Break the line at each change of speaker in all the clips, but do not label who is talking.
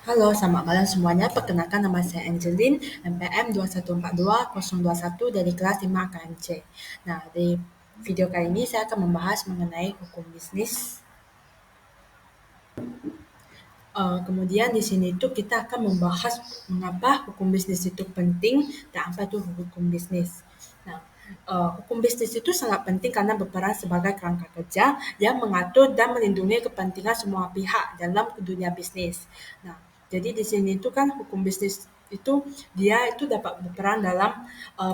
Halo, selamat malam semuanya. Perkenalkan nama saya Angeline, MPM 2142-021 dari kelas 5 KMC. Nah, di video kali ini saya akan membahas mengenai hukum bisnis. Kemudian di sini tuh kita akan membahas mengapa hukum bisnis itu penting dan apa itu hukum bisnis. Nah, hukum bisnis itu sangat penting karena berperan sebagai kerangka kerja yang mengatur dan melindungi kepentingan semua pihak dalam dunia bisnis. Nah, jadi di sini itu kan hukum bisnis itu dia itu dapat berperan dalam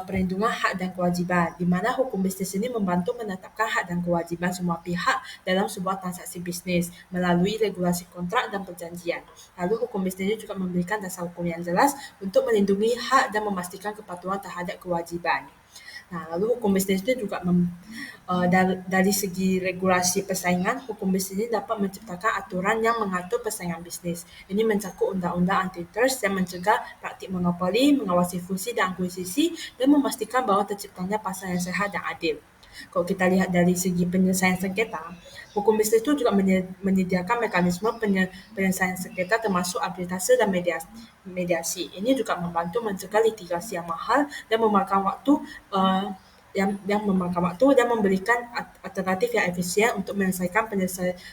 perlindungan hak dan kewajiban, di mana hukum bisnis ini membantu menetapkan hak dan kewajiban semua pihak dalam sebuah transaksi bisnis melalui regulasi kontrak dan perjanjian. Lalu hukum bisnis ini juga memberikan dasar hukum yang jelas untuk melindungi hak dan memastikan kepatuhan terhadap kewajiban. Nah, lalu hukum bisnis itu juga dari segi regulasi persaingan, hukum bisnis ini dapat menciptakan aturan yang mengatur persaingan bisnis. Ini mencakup undang-undang antitrust yang mencegah praktik monopoli, mengawasi fungsi dan akuisisi, dan memastikan bahwa terciptanya pasar yang sehat dan adil. Kalau kita lihat dari segi penyelesaian sengketa, hukum bisnis itu juga menyediakan mekanisme penyelesaian sengketa termasuk arbitrase dan mediasi. Ini juga membantu mencegah litigasi yang mahal dan memakan waktu eh, yang memakan waktu dan memberikan alternatif yang efisien untuk menyelesaikan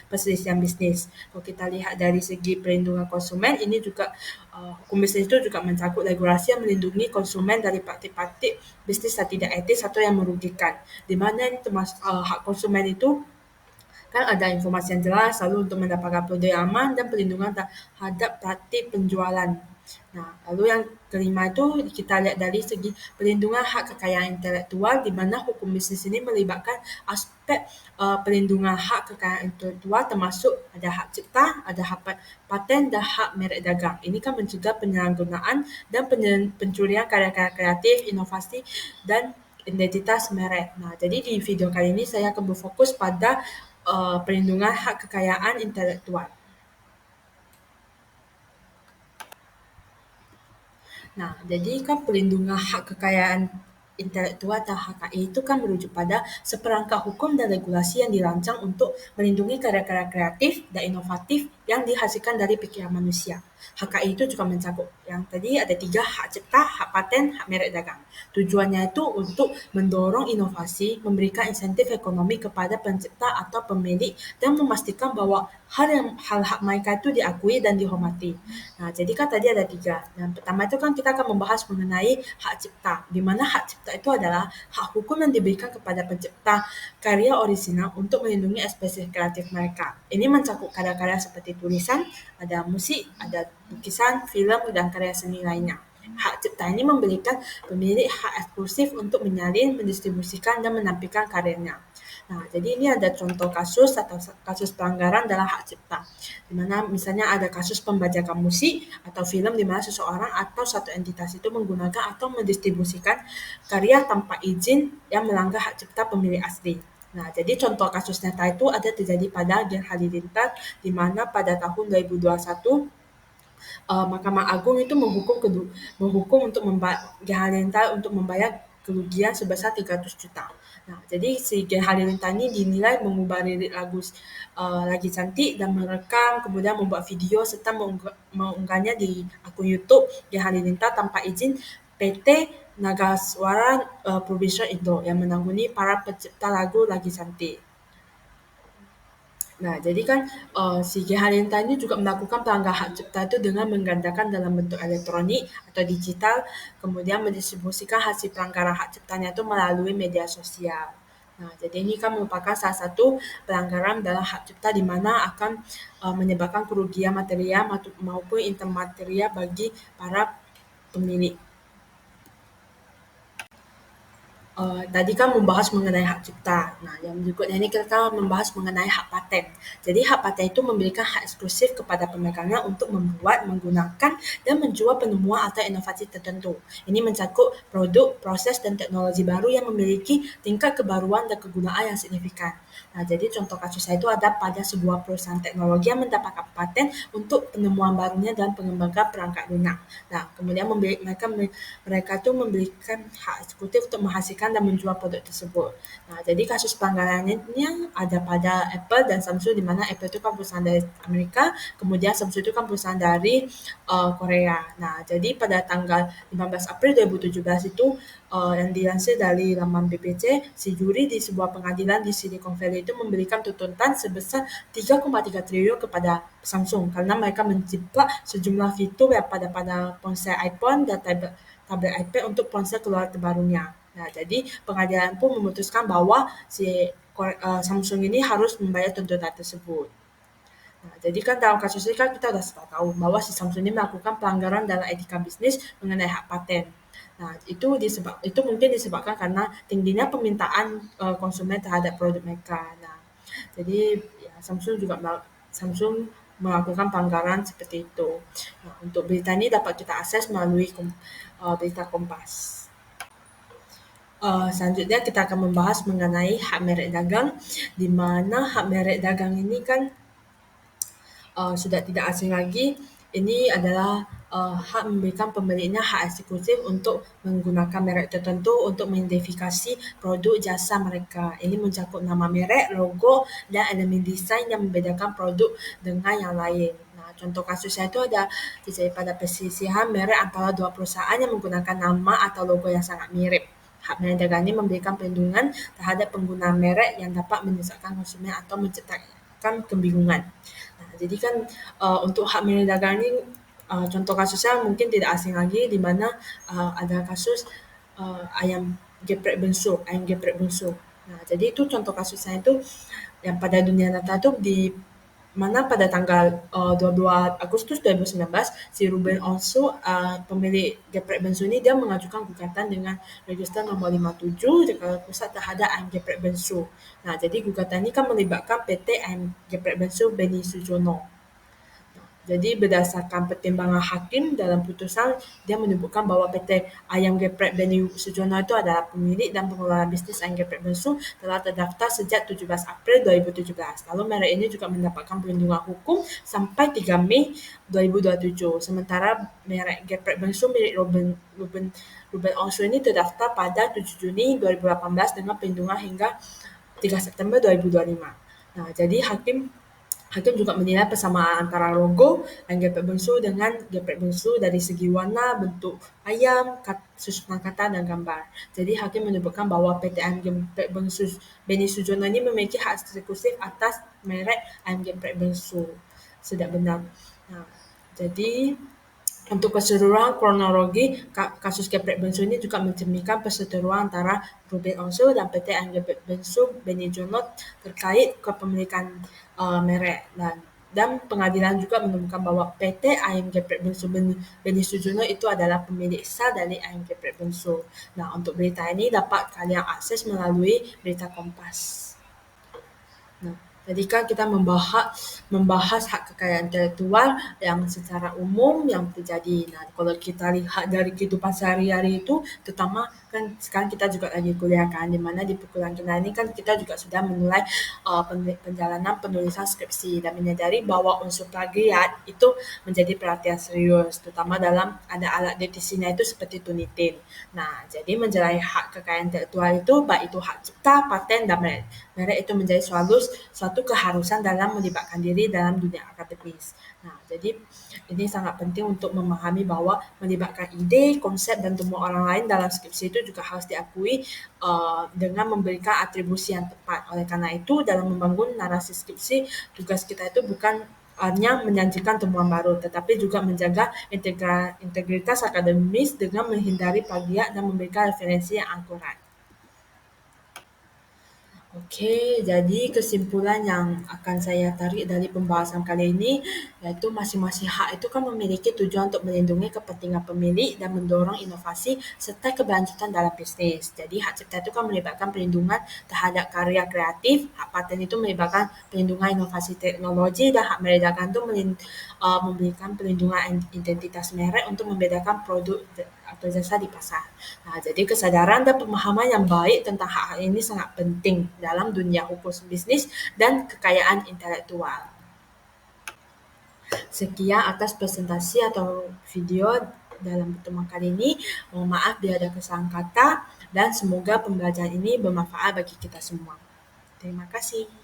perselisihan bisnis. Kalau kita lihat dari segi perlindungan konsumen, ini juga hukum bisnis itu juga mencakup regulasi yang melindungi konsumen dari praktik-praktik bisnis yang tidak etis atau yang merugikan. Di mana ini termasuk hak konsumen itu kan ada informasi yang jelas lalu untuk mendapatkan produk yang aman dan perlindungan terhadap praktik penjualan. Nah, lalu yang kelima itu kita lihat dari segi perlindungan hak kekayaan intelektual di mana hukum bisnis ini melibatkan aspek perlindungan hak kekayaan intelektual termasuk ada hak cipta, ada hak paten dan hak merek dagang. Ini kan mencegah penyalahgunaan dan pencurian karya-karya kreatif, inovasi dan identitas merek. Nah, jadi di video kali ini saya akan berfokus pada perlindungan hak kekayaan intelektual. Nah, jadi kan perlindungan hak kekayaan intelektual atau HKI itu kan merujuk pada seperangkat hukum dan regulasi yang dirancang untuk melindungi karya-karya kreatif dan inovatif yang dihasilkan dari pikiran manusia. HKI itu juga mencakup yang tadi ada 3, hak cipta, hak paten, hak merek dagang. Tujuannya itu untuk mendorong inovasi, memberikan insentif ekonomi kepada pencipta atau pemilik, dan memastikan bahwa hal hak mereka itu diakui dan dihormati. Nah, jadi kan tadi ada 3. Yang pertama itu kan kita akan membahas mengenai hak cipta, di mana hak cipta itu adalah hak hukum yang diberikan kepada pencipta karya orisinal untuk melindungi ekspresi kreatif mereka. Ini mencakup karya-karya seperti tulisan, ada musik, ada lukisan, film, dan karya seni lainnya. Hak cipta ini memberikan pemilik hak eksklusif untuk menyalin, mendistribusikan, dan menampilkan karyanya. Nah, jadi ini ada contoh kasus atau kasus pelanggaran dalam hak cipta, di mana misalnya ada kasus pembajakan musik atau film di mana seseorang atau satu entitas itu menggunakan atau mendistribusikan karya tanpa izin yang melanggar hak cipta pemilik asli. Nah, jadi contoh kasus nyata itu ada terjadi pada Gen Halilintar, di mana pada tahun 2021 Mahkamah Agung itu menghukum untuk Gen Halilintar untuk membayar kerugian sebesar 300 juta. Nah, jadi si Gen Halilintar ini dinilai mengubah lirik lagu Lagi Cantik dan merekam, kemudian membuat video serta mengunggahnya di akun YouTube Gen Halilintar tanpa izin PT Nagaswara Production Indo yang menangani para pencipta lagu Lagi Cantik. Nah, jadi kan si Gehalenta ini juga melakukan pelanggaran hak cipta itu dengan menggandakan dalam bentuk elektronik atau digital, kemudian mendistribusikan hasil pelanggaran hak ciptanya itu melalui media sosial. Nah, jadi ini kan merupakan salah satu pelanggaran dalam hak cipta di mana akan menyebabkan kerugian material maupun intermaterial bagi para pemilik. Tadi kan membahas mengenai hak cipta. Nah, yang berikutnya ini kita membahas mengenai hak paten. Jadi hak paten itu memberikan hak eksklusif kepada pemegangnya untuk membuat, menggunakan, dan menjual penemuan atau inovasi tertentu. Ini mencakup produk, proses, dan teknologi baru yang memiliki tingkat kebaruan dan kegunaan yang signifikan. Nah, jadi contoh kasusnya itu ada pada sebuah perusahaan teknologi yang mendapatkan paten untuk penemuan barunya dan pengembangan perangkat lunak. Nah, kemudian mereka itu memberikan hak eksekutif untuk menghasilkan mengembangkan dan menjual produk tersebut. Nah, jadi kasus pelanggarannya ada pada Apple dan Samsung, di mana Apple itu kan perusahaan dari Amerika, kemudian Samsung itu kan perusahaan dari Korea. Nah, jadi pada tanggal 15 April 2017 itu yang dilansir dari laman BBC, si juri di sebuah pengadilan di Silicon Valley itu memberikan tuntutan sebesar 3,3 triliun kepada Samsung karena mereka mencipta sejumlah fitur yang pada ponsel iPhone dan tablet iPad untuk ponsel keluar terbarunya. Nah, jadi pengadilan pun memutuskan bahwa si Samsung ini harus membayar tuntutan tersebut. Nah, jadi kan dalam kasus ini kan kita sudah tahu bahwa si Samsung ini melakukan pelanggaran dalam etika bisnis mengenai hak paten. Nah, itu mungkin disebabkan karena tingginya permintaan konsumen terhadap produk mereka. Nah, jadi ya, Samsung melakukan pelanggaran seperti itu. Nah, untuk berita ini dapat kita akses melalui berita Kompas. Selanjutnya kita akan membahas mengenai hak merek dagang, di mana hak merek dagang ini kan sudah tidak asing lagi. Ini adalah hak memberikan pemiliknya hak eksklusif untuk menggunakan merek tertentu untuk mengidentifikasi produk jasa mereka. Ini mencakup nama merek, logo, dan elemen desain yang membedakan produk dengan yang lain. Nah, contoh kasusnya itu ada terjadi pada perselisihan merek antara dua perusahaan yang menggunakan nama atau logo yang sangat mirip. Hak merek dagang ini memberikan perlindungan terhadap pengguna merek yang dapat menyesatkan konsumen atau menciptakan kebingungan. Nah, jadi kan untuk hak milik dagang ini contoh kasusnya mungkin tidak asing lagi, di mana ada kasus ayam geprek bungsu. Nah, jadi itu contoh kasusnya itu yang pada dunia nyata itu di mana pada tanggal 22 Agustus 2019 si Ruben Onsu pemilik geprek bungsu ini dia mengajukan gugatan dengan register nomor 57 Jakarta Pusat terhadap ayam geprek bungsu. Nah, jadi gugatan ini kan melibatkan PT ayam geprek bungsu Beni Sujono. Jadi berdasarkan pertimbangan hakim dalam putusan, dia menyebutkan bahwa PT Ayam Geprek Beni Sujono itu adalah pemilik dan pengelola bisnis Ayam Geprek Bengsu telah terdaftar sejak 17 April 2017. Lalu merek ini juga mendapatkan perlindungan hukum sampai 3 Mei 2027. Sementara merek Geprek Bengsu milik Ruben Onsu ini terdaftar pada 7 Juni 2018 dengan perlindungan hingga 3 September 2025. Nah, jadi Hakim juga menilai persamaan antara logo dan geprek bungsu dengan geprek bungsu dari segi warna, bentuk ayam, susunan kata, dan gambar. Jadi Hakim menyebutkan bahwa PT Ayam Geprek Bungsu Beni Sujono ini memiliki hak eksklusif atas merek Ayam Geprek Bungsu. Sudah benar. Nah, jadi untuk keseluruhan kronologi kasus geprek bengsu ini juga mencerminkan perseteruan antara Ruben Onsu dan PT Ayam Geprek Bengsu Beni Jono terkait kepemilikan merek dan pengadilan juga menemukan bahwa PT Ayam Geprek Bengsu Beni Sujono itu adalah pemilik sah dari Ayam Geprek Bengsu. Nah, untuk berita ini dapat kalian akses melalui berita Kompas. Nah, tadi kan kita membahas hak kekayaan intelektual yang secara umum yang terjadi. Nah, kalau kita lihat dari kehidupan sehari-hari itu, terutama kan sekarang kita juga lagi kuliah kan, di mana di perkuliahan kita ini kan kita juga sudah memulai perjalanan penulisan skripsi dan menyadari bahwa unsur plagiat itu menjadi perhatian serius, terutama dalam ada alat deteksinya itu seperti Turnitin. Nah, jadi menjalani hak kekayaan intelektual itu, baik itu hak cipta, paten, dan merek itu menjadi suatu keharusan dalam melibatkan diri dalam dunia akademis. Nah, jadi ini sangat penting untuk memahami bahwa melibatkan ide, konsep, dan tumbuh orang lain dalam skripsi itu juga harus diakui dengan memberikan atribusi yang tepat. Oleh karena itu, dalam membangun narasi skripsi, tugas kita itu bukan hanya menyajikan temuan baru, tetapi juga menjaga integritas akademis dengan menghindari plagiat dan memberikan referensi yang akurat. Oke, jadi kesimpulan yang akan saya tarik dari pembahasan kali ini yaitu masing-masing hak itu kan memiliki tujuan untuk melindungi kepentingan pemilik dan mendorong inovasi serta keberlanjutan dalam bisnis. Jadi hak cipta itu kan melibatkan perlindungan terhadap karya kreatif, hak paten itu melibatkan perlindungan inovasi teknologi, dan hak merek dagang itu memberikan perlindungan identitas merek untuk membedakan produk atau jasa di pasar. Nah, jadi kesadaran dan pemahaman yang baik tentang hak-hak ini sangat penting dalam dunia hukum bisnis dan kekayaan intelektual. Sekian atas presentasi atau video dalam pertemuan kali ini. Mohon maaf bila ada kesalahan kata dan semoga pembelajaran ini bermanfaat bagi kita semua. Terima kasih.